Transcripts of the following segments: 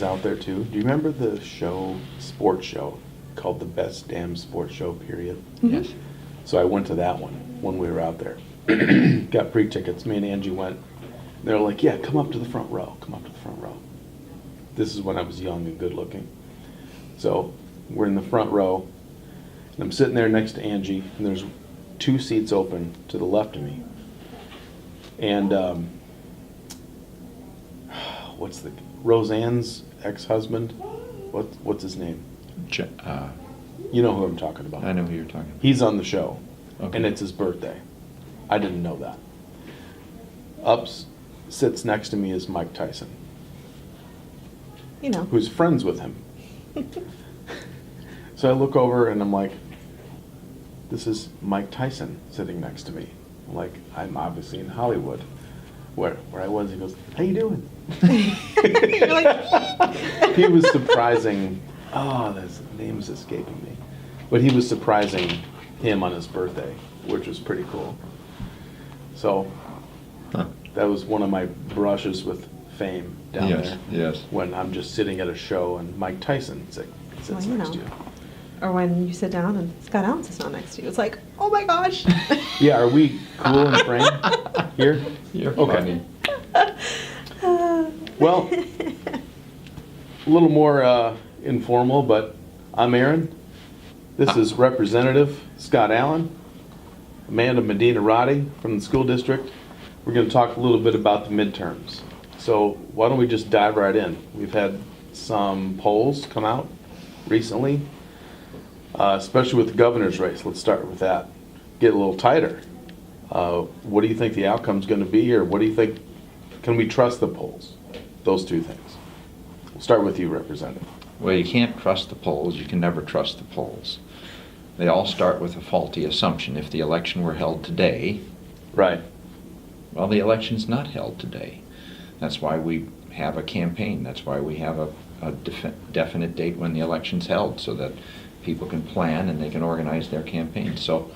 out there too. Do you remember the sports show called The Best Damn Sports Show, period? Yes. So I went to that one when we were out there. Got pre-tickets. Me and Angie went. They're like, yeah, come up to the front row. Come up to the front row. This is when I was young and good looking. So we're in the front row, and I'm sitting there next to Angie, and there's 2 seats open to the left of me. And Roseanne's ex-husband? What's his name? You know who I'm talking about. I know who you're talking about. He's on the show, Okay. and it's his birthday. I didn't know that. Sits next to me is Mike Tyson, You know. who's friends with him. So I look over and I'm like, this is Mike Tyson sitting next to me. I'm like, I'm obviously in Hollywood. Where I was, he goes, how you doing? You're like, He was surprising, his name's escaping me. But he was surprising him on his birthday, which was pretty cool. So Huh. that was one of my brushes with fame down Yes, there. yes. When I'm just sitting at a show and Mike Tyson sits Well, you next to know. you. or when you sit down and Scott Allen's is not next to you. It's like, oh my gosh. Yeah, are we cool in frame here? You're Okay. funny. Well, a little more informal, but I'm Aaron. This is Representative Scott Allen, a man of Medina Roddy from the school district. We're going to talk a little bit about the midterms. So why don't we just dive right in? We've had some polls come out recently, especially with the governor's race. Let's start with that. Get a little tighter. What do you think the outcome's going to be, or what do you think? Can we trust the polls? Those two things. We'll start with you, Representative. Well, you can't trust the polls. You can never trust the polls. They all start with a faulty assumption. If the election were held today, Right. well, the election's not held today. That's why we have a campaign. That's why we have a definite date when the election's held, so that people can plan and they can organize their campaigns. So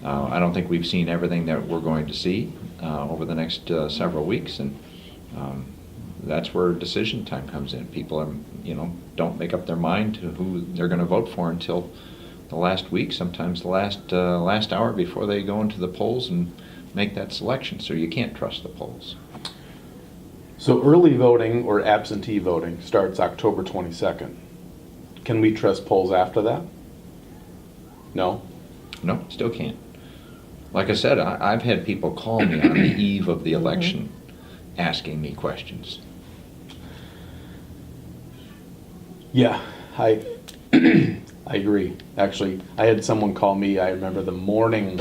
I don't think we've seen everything that we're going to see over the next several weeks, and that's where decision time comes in. People are, don't make up their mind to who they're going to vote for until the last week, sometimes the last hour before they go into the polls and make that selection. So you can't trust the polls. So early voting or absentee voting starts October 22nd. Can we trust polls after that? No? No, still can't. Like I said, I've had people call me on the eve of the election asking me questions. Yeah, I I agree. Actually, I had someone call me, I remember the morning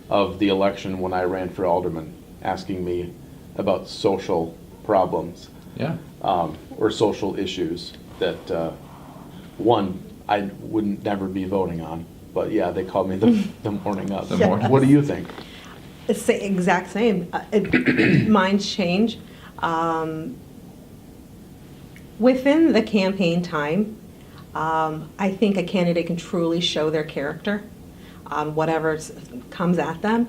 of the election when I ran for alderman, asking me about social problems Yeah. or social issues that, one, I wouldn't never be voting on. But yeah, they called me the morning of. The morning. What do you think? It's the exact same. Minds change. Within the campaign time, I think a candidate can truly show their character on whatever comes at them.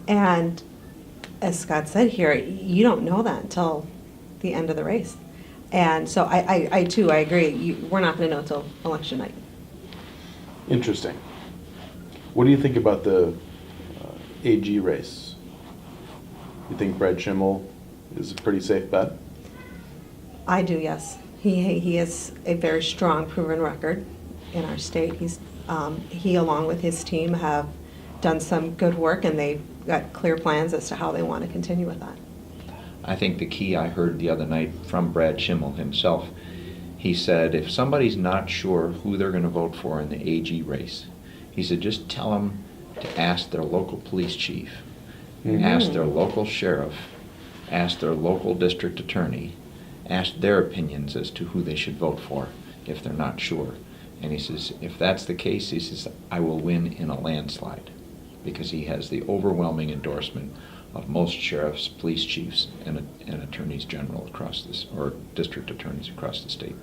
And as Scott said here, you don't know that until the end of the race. And so I too, I agree. We're not going to know until election night. Interesting. What do you think about the AG race? You think Brad Schimmel is a pretty safe bet? I do, yes. He has a very strong proven record in our state. He, along with his team, have done some good work, and they've got clear plans as to how they want to continue with that. I think the key I heard the other night from Brad Schimmel himself, he said if somebody's not sure who they're going to vote for in the AG race, he said just tell them to ask their local police chief, ask their local sheriff, ask their local district attorney, ask their opinions as to who they should vote for if they're not sure. And he says, if that's the case, he says, I will win in a landslide, because he has the overwhelming endorsement of most sheriffs, police chiefs, and attorneys general across this, or district attorneys across the state.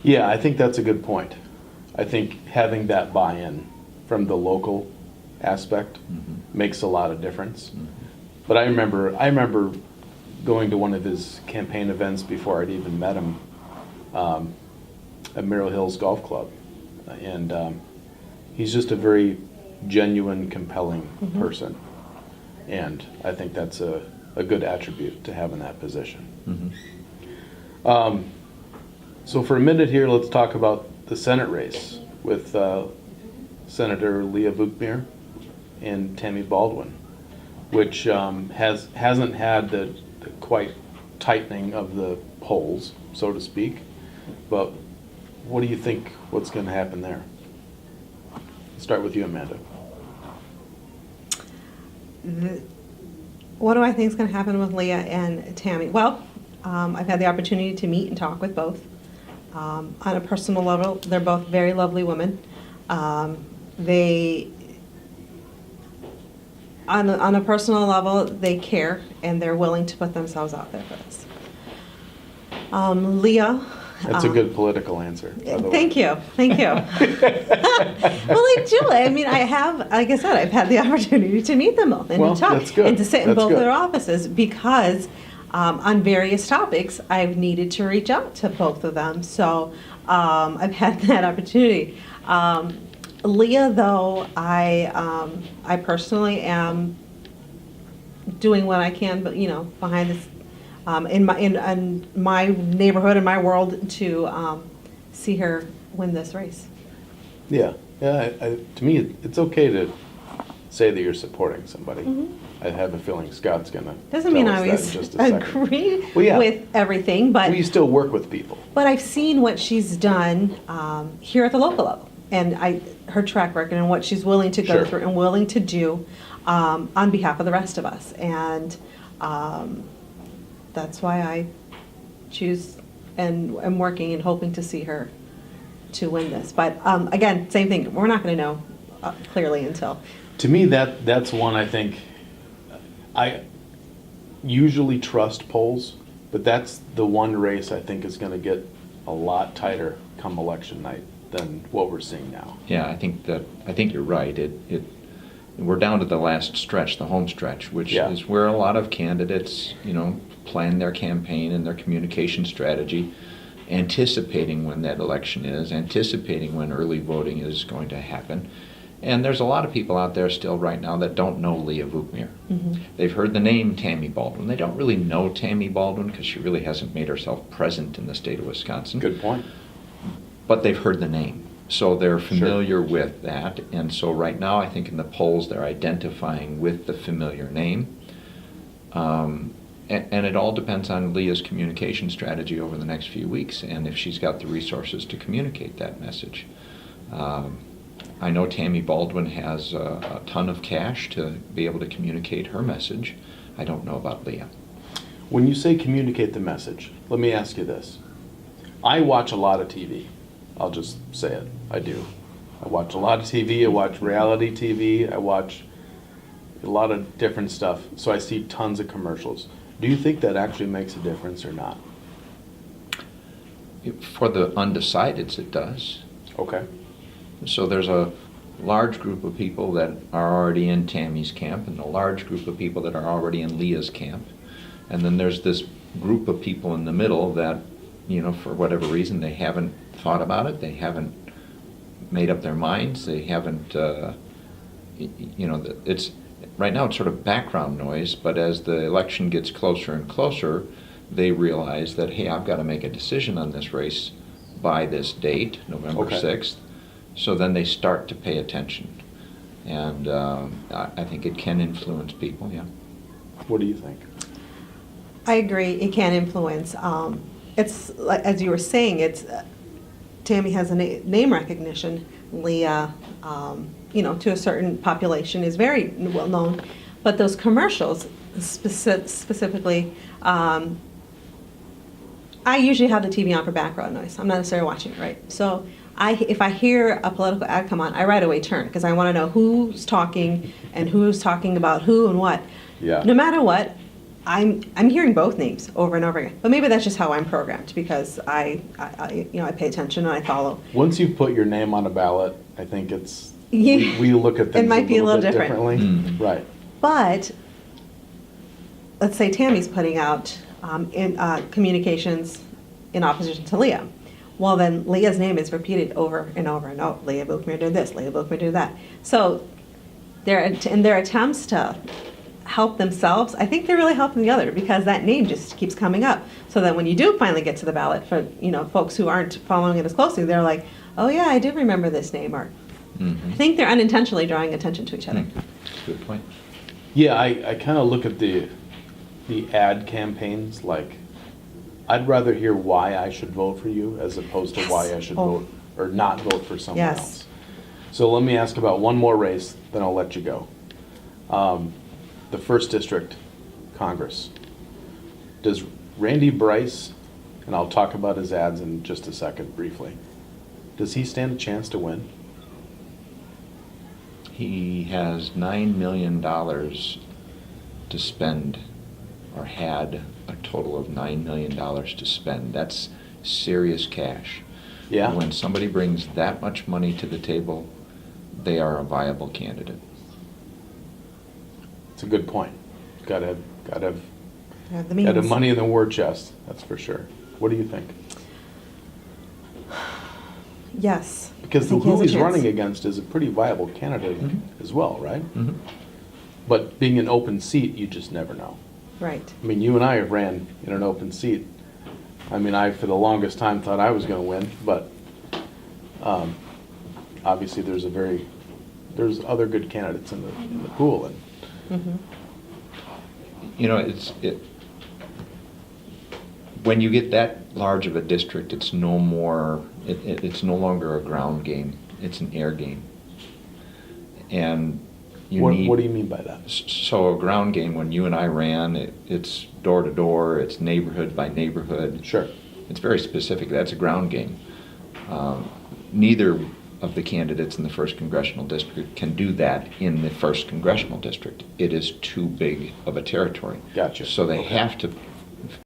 Yeah, I think that's a good point. I think having that buy-in from the local aspect makes a lot of difference. But I remember going to one of his campaign events before I'd even met him, at Merrill Hills Golf Club. And he's just a very genuine, compelling person. And I think that's a good attribute to have in that position. So for a minute here, let's talk about the Senate race with Senator Leah Vukmir and Tammy Baldwin, which hasn't had the quite tightening of the polls, so to speak. But what do you think, what's going to happen there? Let's start with you, Amanda. What do I think is going to happen with Leah and Tammy? Well, I've had the opportunity to meet and talk with both. On a personal level, they're both very lovely women. They, on a personal level, they care and they're willing to put themselves out there for us. Leah. That's a good political answer, by the way. Thank you. Well, I do. I mean, I have, like I said, I've had the opportunity to meet them both and Well, to talk that's good. and to sit in That's both good. their offices because on various topics, I've needed to reach out to both of them. So I've had that opportunity. Leah, though, I personally am doing what I can, but behind this. In my neighborhood, in my world, to see her win this race. Yeah. To me, it's okay to say that you're supporting somebody. I have a feeling Scott's going to Doesn't mean I tell us that always in just a second. agree Well, yeah. with everything, but We still work with people. I've seen what she's done here at the local level, and her track record and what she's willing to go Sure. through and willing to do on behalf of the rest of us, and that's why I choose and am working and hoping to see her to win this. But again, same thing. We're not going to know clearly until. To me, that's one I think, I usually trust polls, but that's the one race I think is going to get a lot tighter come election night than what we're seeing now. Yeah, I think you're right. We're down to the last stretch, the home stretch, which Yeah. is where a lot of candidates, plan their campaign and their communication strategy, anticipating when that election is, anticipating when early voting is going to happen. And there's a lot of people out there still right now that don't know Leah Vukmir. They've heard the name Tammy Baldwin. They don't really know Tammy Baldwin because she really hasn't made herself present in the state of Wisconsin. Good point. But they've heard the name. So they're familiar with that. And so right now, I think in the polls, they're identifying with the familiar name. And it all depends on Leah's communication strategy over the next few weeks and if she's got the resources to communicate that message. I know Tammy Baldwin has a ton of cash to be able to communicate her message. I don't know about Leah. When you say communicate the message, let me ask you this. I watch a lot of TV. I'll just say it. I do. I watch a lot of TV. I watch reality TV. I watch a lot of different stuff. So I see tons of commercials. Do you think that actually makes a difference or not? For the undecideds, it does. Okay. So there's a large group of people that are already in Tammy's camp and a large group of people that are already in Leah's camp. And then there's this group of people in the middle that, for whatever reason, they haven't thought about it. They haven't made up their minds. They haven't, it's right now it's sort of background noise, but as the election gets closer and closer, they realize that, hey, I've got to make a decision on this race by this date, November 6th. So then they start to pay attention. And I think it can influence people, yeah. What do you think? I agree. It can influence. It's like, as you were saying, it's Tammy has a name recognition. Leah, to a certain population is very well known, but those commercials specifically, I usually have the TV on for background noise. I'm not necessarily watching it, right? So if I hear a political ad come on, I right away turn because I want to know who's talking and who's talking about who and what. Yeah. No matter what, I'm hearing both names over and over again. But maybe that's just how I'm programmed because I pay attention and I follow. Once you put your name on a ballot, I think it's Yeah. we look at things It might be a little bit different. differently. Mm. Right. But let's say Tammy's putting out in communications in opposition to Leah. Well, then Leah's name is repeated over and over and over. Leah Bookmer did this, Leah Bookmer did that. So in their attempts to help themselves, I think they're really helping the other, because that name just keeps coming up. So that when you do finally get to the ballot, for folks who aren't following it as closely, they're like, oh yeah, I do remember this name. Or I think they're unintentionally drawing attention to each other. Good point. Yeah, I kind of look at the ad campaigns like, I'd rather hear why I should vote for you as opposed to why I should vote or not vote for someone Yes. else. So let me ask about one more race, then I'll let you go. The first district, Congress. Does Randy Bryce, and I'll talk about his ads in just a second briefly, does he stand a chance to win? He has $9 million to spend, or had a total of $9 million to spend. That's serious cash. Yeah. When somebody brings that much money to the table, they are a viable candidate. It's a good point. Gotta have Yeah, the gotta means. have money in the war chest, that's for sure. What do you think? Yes. Because I think he who has a he's chance. running against is a pretty viable candidate Mhm. as well, right? Mhm. But being an open seat, you just never know. Right. I mean, you and I have ran in an open seat. I mean, I, for the longest time, thought I was gonna win, but obviously there's other good candidates in the pool, and You know, when you get that large of a district, it's no more, it's no longer a ground game, it's an air game. And you need. what do you mean by that? So a ground game, when you and I ran, it's door to door, it's neighborhood by neighborhood. Sure. It's very specific, that's a ground game. Neither of the candidates in the first congressional district can do that in the first congressional district. It is too big of a territory. Gotcha. So they Okay. have to